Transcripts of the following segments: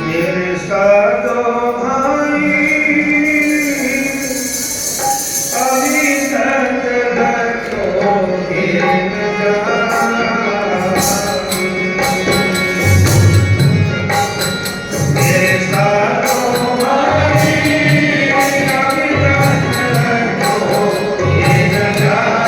मेरे साधो भाई अभी तक रखोगे न जाए। मेरे साधो भाई अभी तक रखोगे न जाए।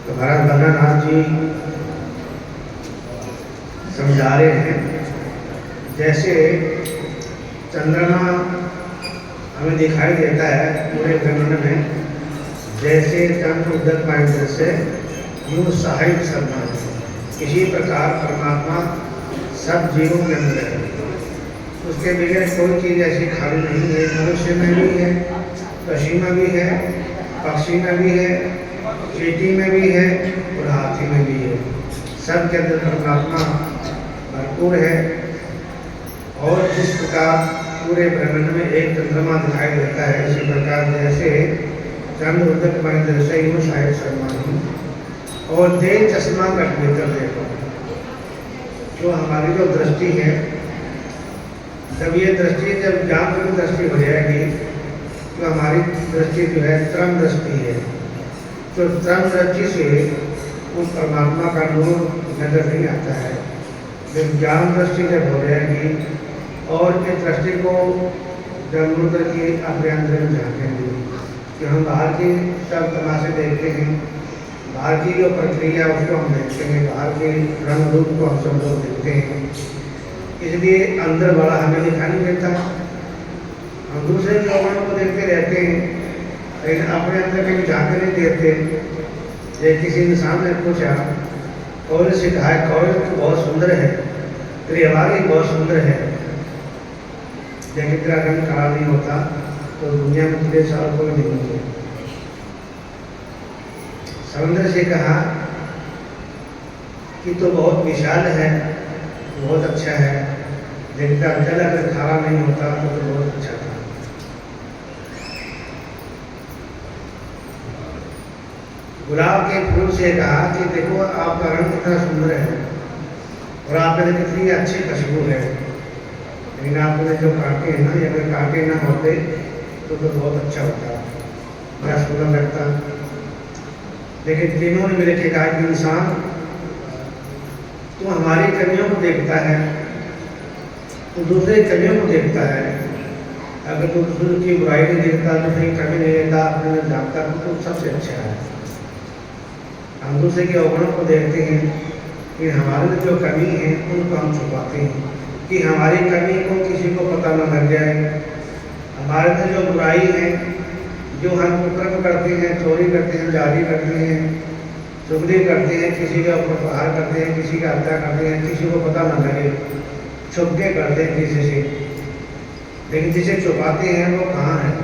तो महाराज बद्रीनाथ जी समझा रहे हैं, जैसे चंद्रमा हमें दिखाई देता है पूरे ब्रह्मांड में, जैसे चंद्र उदक माइंड से यूँ सहायक शर्मा इसी प्रकार परमात्मा सब जीवों के अंदर है। उसके बगैर कोई चीज़ ऐसी खाली नहीं है। मनुष्य में भी है, पशु में भी है, पक्षी में भी है, चींटी में भी है और हाथी में भी है। सब के अंदर परमात्मा भरपूर है। और जिस प्रकार पूरे ब्रह्मांड में एक चंद्रमा दिखाई देता है, इसी प्रकार जैसे चंद्र उदक महेंद्र से यूँ शायद शर्मा और दे चश्मा का भीतर देखो। जो हमारी जो दृष्टि है, जब ये दृष्टि जब ज्ञान की दृष्टि हो जाएगी तो हमारी दृष्टि जो है त्रम दृष्टि है। तो त्रम दृष्टि से उस परमात्मा का नूर नजर नहीं आता है। जब ज्ञान दृष्टि जब हो जाएगी और इस दृष्टि को जब नूर करके अपने अंदर में झाँकेंगे कि हम बाहर की सब तमाशे देखते हैं, बाहर की जो प्रक्रिया उसको हम देखते हैं, बाहर के रंग रूप को हम सब लोग देखते हैं, इसलिए अंदर वाला हमें दिखाई नहीं देता। हम दूसरे लोगों को देखते रहते हैं लेकिन अपने अंदर कहीं झाँके नहीं देते। ये किसी इंसान ने पूछा, कौन से कहा है कौन तो बहुत सुंदर है, तेरी आवाज़ ही बहुत सुंदर है, लेकिन तेरा रंग काला नहीं होता तो दुनिया में तेरे साल कोई नहीं होते। समुद्र से कहा कि तो बहुत विशाल है, बहुत अच्छा है, लेकिन जल अगर खारा नहीं होता तो बहुत अच्छा था। गुलाब के फूल से कहा कि देखो आपका रंग कितना सुंदर है और आप में कितनी अच्छी खुशबू है, लेकिन आपने जो काटे हैं ना, अगर काटे ना होते तो बहुत अच्छा होता, बड़ा सुंदर लगता। लेकिन तीनों ने मेरे के कहा कि इंसान तो हमारी कमियों को देखता है, तो दूसरे कमियों को देखता है। अगर तो दूसरे की बुराई नहीं देखता, दूसरे की कमी नहीं देखता, अपने में जानता तो सबसे अच्छा है। हम दूसरे के अवगुणों को देखते हैं कि हमारे में जो कमी है उनको हम छुपाते हैं कि हमारी कमी को किसी को पता न लग जाए। हमारे में जो बुराई है, जो हम कुकर्म करते हैं, चोरी करते हैं, जारी करते हैं, चुगली करते हैं, किसी के ऊपर प्रहार करते हैं, किसी का हत्या करते हैं, किसी को पता न लगे, छुप के करते हैं किसी से। लेकिन जिसे छुपाते हैं वो कहाँ है?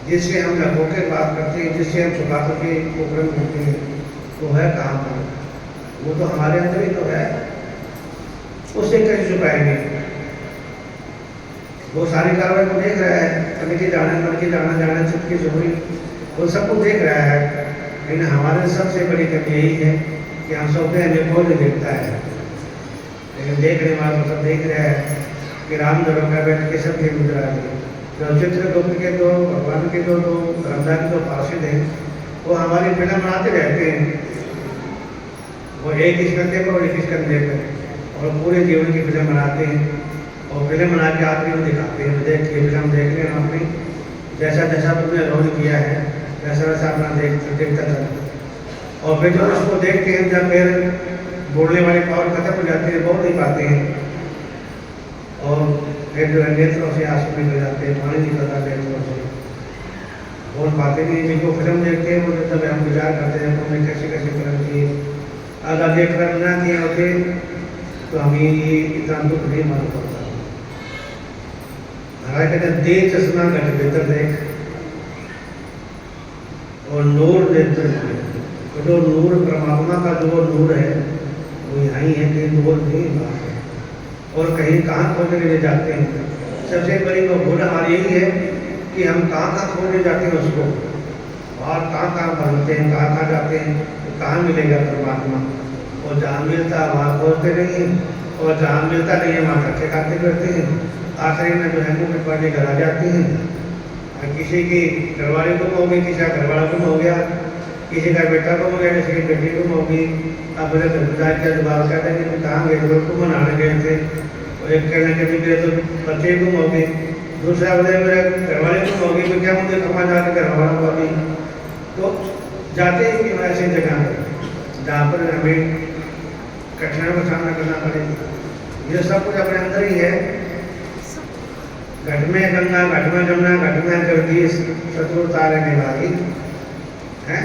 जिससे हम लबों के बात करते हैं, जिससे हम छुपा के कुकर्म करते हैं, वो है कहाँ पर? वो तो हमारे अंदर ही तो है, उससे कैसे छुपाएंगे? वो सारी कार्रवाई को देख रहा है, कभी के जाना मन के जाना चुपके चुपड़ी, वो सब कुछ देख रहा है। लेकिन हमारे सबसे बड़ी कमी यही है कि हम सब हमें बहुत देखता है, लेकिन देखने वाला सब देख रहा है कि राम जगह में बैठ के सब खेल गुजरा है। जो चित्रगुप्त के जो भगवान के जो रमजान के जो पार्षद हैं, वो हमारी फिल्म बनाते रहते हैं। वो एक इस कंधे पर और एक इस कंधे पर, और पूरे जीवन की फिल्म बनाते हैं और फिल्म बना के आखिरी में दिखाते हैं, देख के फिल्म देख लें अपनी, जैसा जैसा तुमने रोल किया है वैसा वैसा अपना देखता चलो। और फिर जो उसको देखते हैं, जब फिर बोलने वाले पावर खत्म हो जाते हैं, बोल नहीं पाते हैं, और फिर जो है नेत्रों से आंसू निकल जाते हैं, पानी निकलता है नेत्रों से, बोल पाते नहीं। जिनको फिल्म देखते हैं वो जब हम विचार करते हैं तो हमें कैसे कैसे फिल्म की, अगर देख कर ना किए होते तो हमें ये इतना दुख नहीं मालूम पड़ता। महाराज कहते हैं दे चश्मा घट भीतर देख और नूर नेत्र में। तो जो नूर परमात्मा का जो नूर है वो यहाँ ही है, कहीं नूर नहीं बात है। और कहीं कहाँ खोजने ले जाते हैं? सबसे बड़ी वो भूल हमारी यही है कि हम कहाँ खोजने जाते हैं उसको, और कहाँ बनते हैं, कहाँ जाते हैं, तो कहाँ मिलेगा परमात्मा? और जहाँ मिलता है वहाँ खोजते नहीं हैं, और जहाँ मिलता नहीं है वहाँ धक्के खाते करते हैं। आखिरी में जो है मुँह में पानी घर आ जाते हैं। किसी की घरवाली गुम हो गई, किसी का घरवाला गुम हो गया, किसी का बेटा गुम हो गया, किसी की बेटी गुम हो गई। अब मेरे घर के दोबारा कहते हैं कि कहाँ गए थे, उसको मनाने गए थे, और एक कहने के मेरे तो बच्चे गुम हो गए, दूसरा बोले मेरे घरवाले गुम हो गई, तो क्या मुझे कमा जाके घरवाला को अभी। तो जाते ही क्यों ऐसी जगह पर जहाँ पर हमें कठिनाइयों का सामना करना पड़े। ये सब कुछ अपने अंदर ही है। घट में गंगा, घट में जमुना, घट में जगदीश, चतुर तारे निभागी है,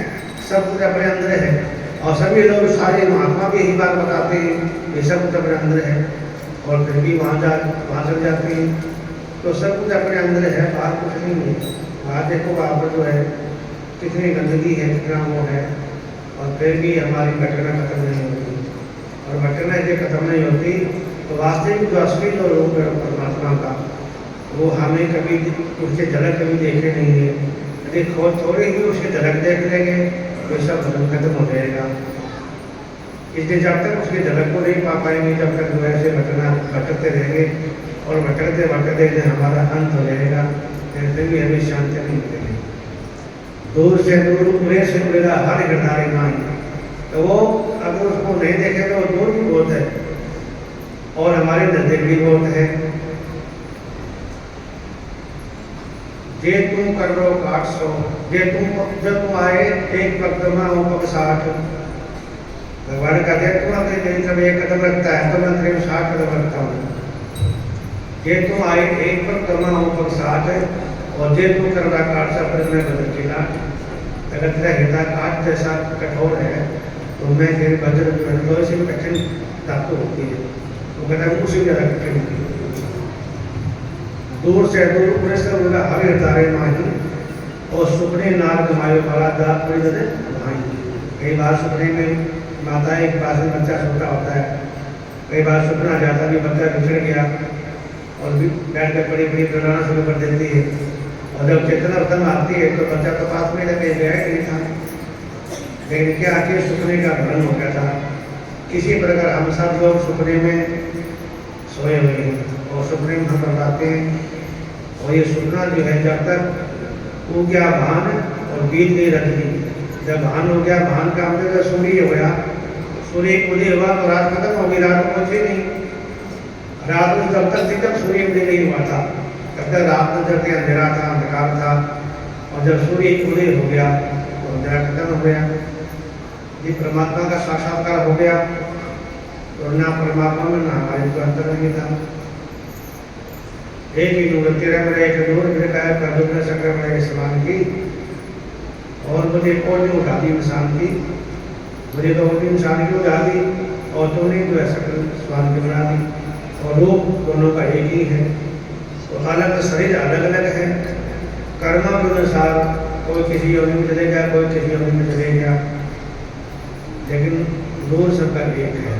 सब कुछ अपने अंदर है। और सभी लोग सारे महात्मा भी यही बात बताते हैं, ये सब कुछ अपने अंदर है। और फिर भी वहाँ चल जाते हैं। तो सब कुछ अपने अंदर है, बाहर कुछ नहीं है। बाहर देखो, वहाँ पर जो है कितनी गंदगी है, कितना वो है, और फिर भी हमारी घटना खत्म नहीं होती। और घटना यदि खत्म नहीं होती तो वास्तविक जो असली जो रूप है परमात्मा का, वो हमें कभी उसके झलक कभी देखे नहीं है। यदि थोड़े ही उसके झलक देख लेंगे तो सब भ्रम खत्म हो जाएगा। इसलिए जब तक उसकी झलक को नहीं पा पाएंगे, जब तक वो ऐसे भटकते रहेंगे, और भटकते भटकते हमारा अंत हो जाएगा, फिर भी हमें शांति नहीं मिलेगी। दूर से दूर, पूरे से पूरा हर हृदय माई, तो वो अगर उसको नहीं देखे तो दूर भी बहुत है और हमारे नजदीक भी बहुत है। जे तुम कर लो 800, जे तुम जब तुम आए एक पकदमा हो पग 60। भगवान कहते हैं तुम अपने दिन सब एक कदम रखता है तो मैं तेरे 60 कदम रखता हूँ। जे तुम आए एक पकदमा हो पग 60, और जे तुम कर रहा 800 पर मैं बदल चिल्ला। अगर तेरा हृदय काट जैसा कठोर है तो मैं तेरे वज्र तो ऐसी कठिन धातु होती है, तो कहता है उसी ज़्यादा कठिन होती है। दूर से दूर पूरे से बोला हरि तारे माही, और सुपने नार कमायो वाला दात बड़ी भाई। कई बार सुपने में माता एक पास में बच्चा छोटा होता है, कई बार सुपना जाता भी बच्चा बिछड़ गया और भी बैठ कर बड़ी बड़ी डराना शुरू कर देती है। और जब चेतना उत्तम आती है तो बच्चा तो पास में लगे गया ही नहीं था, लेकिन क्या आखिर सुपने का भ्रम हो गया था। किसी प्रकार हम सब लोग सुपने में सोए हुए हैं और सुपने में हम बताते हैं। और ये सुपना जो है जब तक हो गया भान और बीत नहीं रखी, जब भान हो गया, भान का हमने जब सूर्य हो गया, सूर्य उदय हुआ तो रात खत्म हो गई, रात पहुंची नहीं। रात में जब तक थी जब सूर्य उदय नहीं हुआ था, तब तक रात में जब अंधेरा था, अंधकार था। और जब सूर्य उदय हो गया तो अंधेरा खत्म हो गया। ये परमात्मा का साक्षात्कार हो गया तो ना परमात्मा में ना हमारे को अंतर नहीं था। एक ही नूर तेरा मेरा एक नूर मेरे का प्रदुम्न शंकर मेरे समान की, और मुझे और जो उठा दी इंसान की, मुझे तो और इंसान की उठा दी, और तुमने जो है सकल स्वान की बना दी। और रूप दोनों का एक ही है, तो अलग शरीर अलग अलग है। कर्मों के अनुसार कोई किसी योनि में चलेगा, कोई किसी योनि में चलेगा, लेकिन नूर सबका एक है।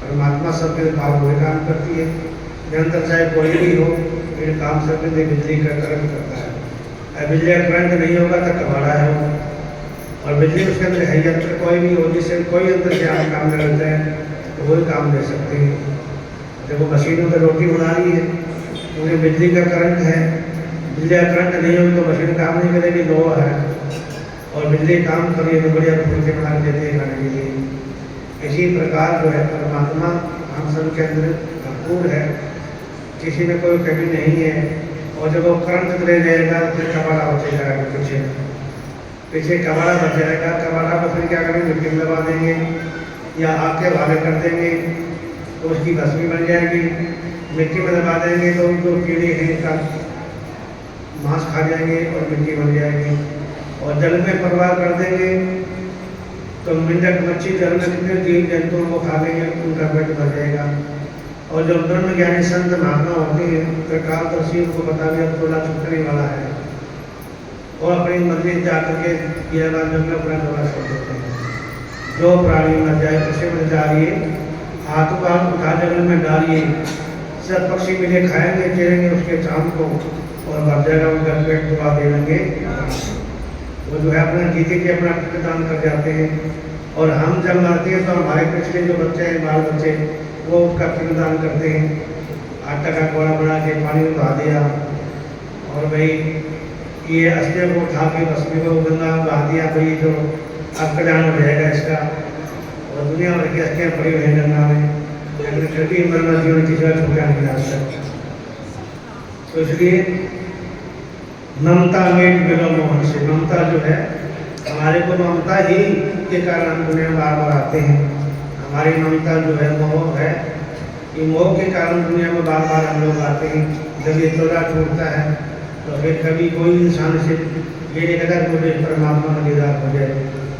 परमात्मा सबके भाव हुए काम करती है। निरंतर चाहे कोई भी हो, फिर काम सबके लिए बिजली का करंट करता है। बिजली का करंट नहीं होगा तो कबाड़ा है वो, और बिजली उसके अंदर है यंत्र कोई भी हो, जिससे कोई अंदर से आप काम कर लेते हैं तो वही काम ले सकते हैं। देखो मशीनों पर रोटी बना रही है, उन्हें बिजली का करंट है। बिजली का करंट नहीं होगी तो मशीन काम नहीं करेगी, लोहा है, और बिजली काम करिए तो बढ़िया फुलके बना देते हैं खाने के लिए। इसी प्रकार जो है परमात्मा हम सब के अंदर भरपूर है, किसी में कोई कमी नहीं है। और जब वो करंट ले जाएगा तो फिर कबाड़ा बचे जाएगा, पीछे पीछे कबाड़ा बच जाएगा। कबाड़ा को फिर क्या करेंगे, मिट्टी में दबा देंगे या आग के हवाले कर देंगे तो उसकी भस्मी बन जाएगी। मिट्टी में दबा देंगे तो उनको कीड़े हैं का मांस खा जाएंगे और मिट्टी बन जाएगी। और जल में प्रवाह कर देंगे तो मेंढक मच्छी जल में कितने जीव जंतुओं को खा लेंगे, उनका पेट भर जाएगा। और जो ब्रह्म ज्ञानी संत महात्मा होते हैं प्रकाल तो शिव को बता भी अब थोड़ा छूटने वाला है, और अपनी मंदिर जाकर के यह बात में अपना थोड़ा छोड़ देते हैं। जो प्राणी मर जाए उसे मर जाइए, हाथों का उठा जंगल में डालिए, सब पक्षी मिले खाएंगे चलेंगे उसके चांद को, और भर जाएगा उनका पेट दुआ दे देंगे। वो जो है अपना जीते के अपना दान कर जाते हैं। और हम जब मरते हैं तो हमारे पिछले जो बच्चे हैं, बाल बच्चे, वो उसका पिंडदान करते हैं। आटा का कोड़ा बना के पानी में बहा दिया, और भाई ये अस्थियों को उठा के भस्मी को गंगा में बहा दिया, भाई जो अब कल्याण हो जाएगा इसका। और दुनिया भर की अस्थियाँ पड़ी हुई हैं गंगा में, लेकिन फिर भी मरना जीवन किसी का छूटा नहीं आज तक। तो इसलिए ममता में मिलो मोहन से, ममता जो है हमारे को ममता ही के कारण हम दुनिया में बार बार आते हैं। हमारी ममता जो है मोह है, ये मोह के कारण दुनिया में बार बार हम लोग आते हैं। जब ये चोरा टूटता है तो फिर कभी कोई इंसान से ये नहीं कहता कि मुझे परमात्मा में दीदार हो जाए,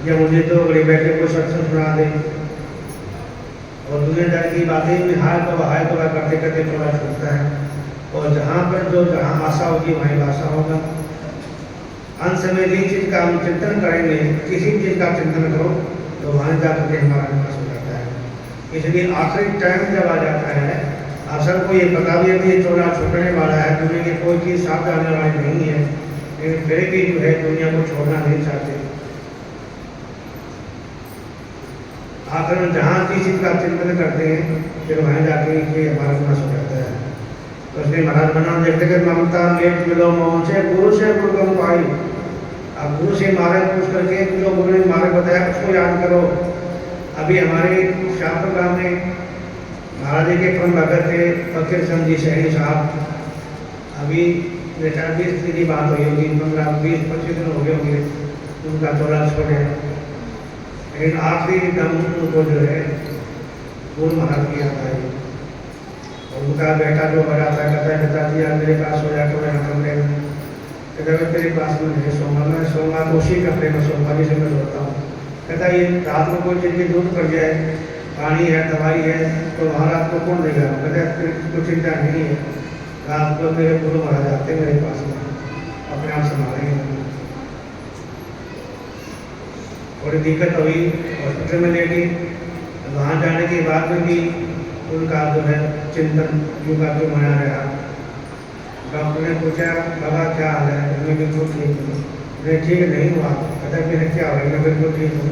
या मुझे तो बड़े बैठे को सत्संग सुना दे, और दुनियादारी की बातें में हाय तो करते करते चोरा छूटता है। और जहाँ पर जहाँ आशा होगी वहीं आशा होगा। अंत में जिस चीज़ का हम चिंतन करेंगे, किसी चीज़ का चिंतन करो तो वहाँ जाकर के हमारा विकास हो जाता है। इसलिए आखिरी टाइम जब आ जाता है, असल को ये पता भी है कि ये चोरा छूटने वाला है, दुनिया की कोई चीज़ साथ जाने वाली नहीं है, लेकिन फिर भी जो है दुनिया को छोड़ना नहीं चाहते। आखिर में जहाँ किसी चीज़ का चिंतन करते हैं फिर वहाँ जाके ये हमारा विकास हो जाता है। तो इसलिए महाराज बना देखते कि ममता लेट मिलो मोह से गुरु गम पाई। अब गुरु से मार्ग पूछ करके जो गुरु ने मार्ग बताया उसको याद करो। अभी हमारे शाहपुर गाँव में महाराज जी के परम भगत थे फकीर चंद जी शहरी साहब, अभी 20 दिन की बात हुई होगी, 15-20-25 दिन हो गए होंगे उनका चोला छोड़े, लेकिन आखिरी दम उनको जो है गुरु महाराज की याद आई। उनका बेटा जो बड़ा था कहता है पिताजी यार मेरे पास हो जाकर मैं कमरे में, कहता है तेरे पास में नहीं सोऊंगा, मैं सोऊंगा तो उसी कमरे में सोऊंगा जिसे मैं सोता हूँ। कहता है ये रात में कोई चीज़ की दूध पड़ जाए, पानी है दवाई है तो वहाँ रात को कौन देगा? कहता है कुछ चिंता नहीं है, रात को मेरे गुरु महाराज आते मेरे पास में अपने आप संभालेंगे। थोड़ी दिक्कत हुई, हॉस्पिटल में ले गई, वहाँ जाने के बाद में भी उनका जो है चिंतन युगा जो बना रहा। डॉक्टर ने पूछा बाबा क्या हाल है? मैं बिल्कुल ठीक हूँ। मैं ठीक नहीं हुआ, कहता फिर क्या हो, मैं बिल्कुल ठीक हूँ,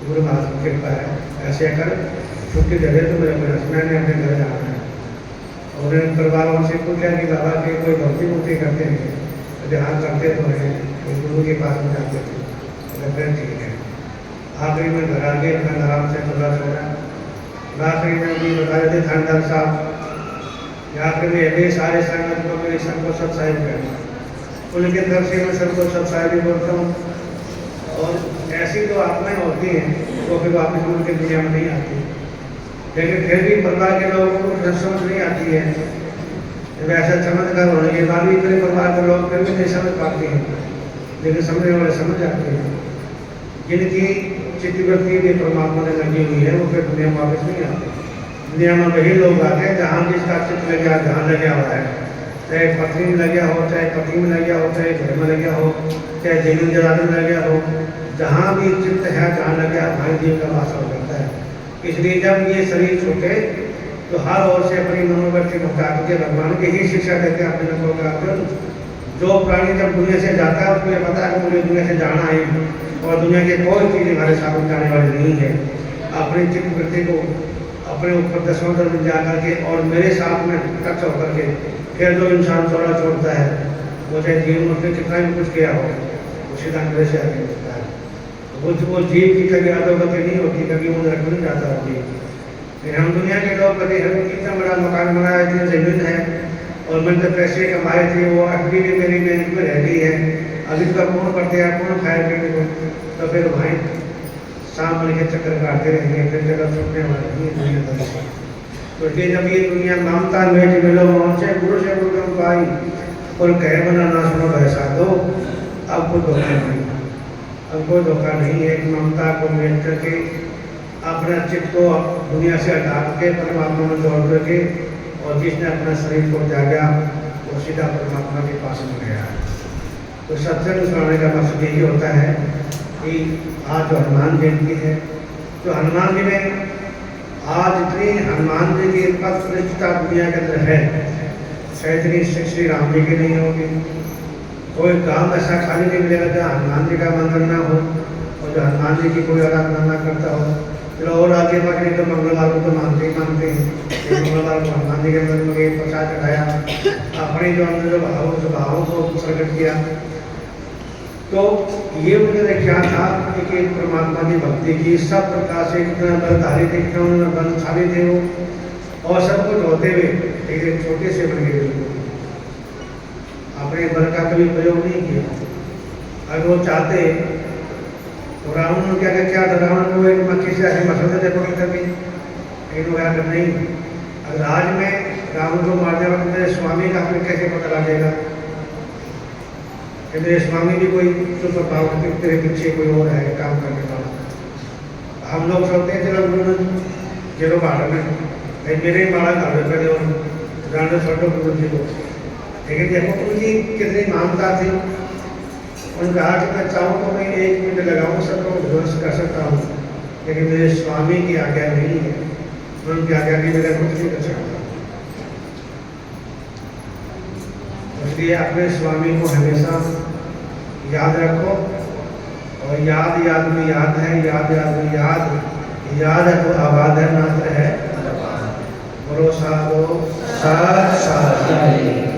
गुरु महाराज की कृपा है, ऐसे कर छुट्टी दे दे तो मेरे को, मैंने अपने घर जाना है। और उन्होंने परिवार उनसे पूछा कि बाबा के कोई भक्ति मुक्ति करते हैं? ध्यान करते तो हैं, गुरु के पास में जाते थे। फिर ठीक है। आखिरी में घर आ गए, मैं आराम से चला छोड़ा। आखिरी में भी बताए थे धनदर साहब, आखिर में अभी सारे संगत को मेरे संतोष सत्साहिब करना, उनके तरफ से मैं संतोष सत्साहिब भी बोलता हूँ। और ऐसी तो आत्माएँ होती हैं वो फिर वापस उनके दुनिया में नहीं आती, लेकिन फिर भी परिवार के लोगों को समझ नहीं आती है। वैसा चमत्कार होने के बाद भी पूरे परिवार के लोग फिर भी नहीं समझ पाते हैं, लेकिन समझने वाले समझ जाते हैं। जिनकी चित्तवृत्ति भी परमात्मा ने लगी हुई है वो फिर दुनिया में वापस नहीं आते। दुनिया में वही लोग आते हैं जहाँ जिसका चित्त लग गया, जहाँ लग गया हुआ है, चाहे पत्नी में लग गया हो, चाहे पति में लग गया हो, चाहे घर में लग गया हो, चाहे जमीन जराद में लग गया हो, जहाँ भी चित्त है जहाँ लग गया वहाँ जीव का वास हो जाता है। इसलिए जब ये शरीर छूटे तो हर ओर से अपनी मनोवृत्ति भटका के भगवान की ही शिक्षा देते हैं अपने लोगों का। अर्जुन, जो प्राणी जब दुनिया से जाता है उसको ये पता है कि मुझे दुनिया से जाना है और दुनिया की कोई चीज़ हमारे साथ जाने वाली नहीं है। अपनी चित्तवृत्ति को अपने ऊपर 10वां दर में जा करके और मेरे साथ में टच होकर के फिर जो इंसान चौड़ा छोड़ता है वो चाहे जीवन में उसने कितना भी कुछ किया हो वो सीधा मेरे से आगे बढ़ता है। वो जीव की कभी अधोगति नहीं होती, कभी वो नरक नहीं जाता होती। लेकिन हम दुनिया के लोग कहते हैं कितना बड़ा मकान बनाया, इतनी जमीन है और मैंने तो पैसे कमाए थे, वो अभी भी मेरी बैंक में रह गई है, अभी तो कौन करते हैं, कौन खाए पीने को, तो फिर वहीं शाम बन के चक्कर काटते रहेंगे, फिर जगह छूटने वाली नहीं दुनिया से। तो इसलिए जब ये दुनिया मामता मेट मिलो से गुरु गम पाई और कहे बना ना सुनो ऐसा दो, अब कोई धोखा नहीं, अब कोई धोखा नहीं है। ममता को मेट करके अपना चित्त को दुनिया से हटा के परमात्मा में जोड़ करके, और जिसने अपना शरीर को त्यागा वो सीधा परमात्मा के पास में गया। तो सत्संग सुनाने का मकसद यही होता है कि आज जो हनुमान जयंती है, तो हनुमान जी ने आज इतनी हनुमान जी की पद प्रतिष्ठा दुनिया के अंदर है, शायद इतनी श्री राम जी की नहीं होगी। कोई काम ऐसा खाली नहीं मिलेगा जहाँ हनुमान जी का मंदिर ना हो और जो हनुमान जी की कोई आराधना ना करता हो। चलो और आगे बढ़ने तो मंगलवार को तो मानते ही मानते हैं, मंगलवार को हनुमान जी के अंदर में गए, प्रसाद चढ़ाया, अपने जो अंदर भावों को प्रकट किया। तो ये उन्होंने क्या था कि परमात्मा की भक्ति की सब प्रकार से कितना बलधारी थे, कितना बलशाली थे वो, और सब कुछ होते हुए एक छोटे से बन गए, अपने बल का कभी प्रयोग नहीं किया। अगर वो चाहते तो रावण ने क्या था, रावण को एक मक्खी से ऐसे मसल देते पकड़ कर भी, लेकिन वह कर नहीं। अब राज में रावण को मारने वक्त मेरे स्वामी का हमें कैसे पता लगेगा कि मेरे स्वामी भी कोई सुप्रभाव तेरे पीछे कोई और है काम करने वाला। हम लोग सोचते हैं चलो गुरु चलो मार में भाई मेरे मारा कर देते थे और जाने छोटो गुरु जी को, लेकिन देखो उनकी कितनी महानता थी। उन्होंने कहा कि मैं चाहूँ तो मैं 1 मिनट लगाऊँ सबको ध्वंस कर सकता हूँ, लेकिन मेरे स्वामी की आज्ञा नहीं है, उनकी आज्ञा की मेरा कुछ नहीं कर सकता। इसलिए अपने स्वामी को हमेशा याद रखो, और याद याद में याद है, याद याद में याद, याद है तो आबाद है, नात्र है। बोलो साधो सत साधु।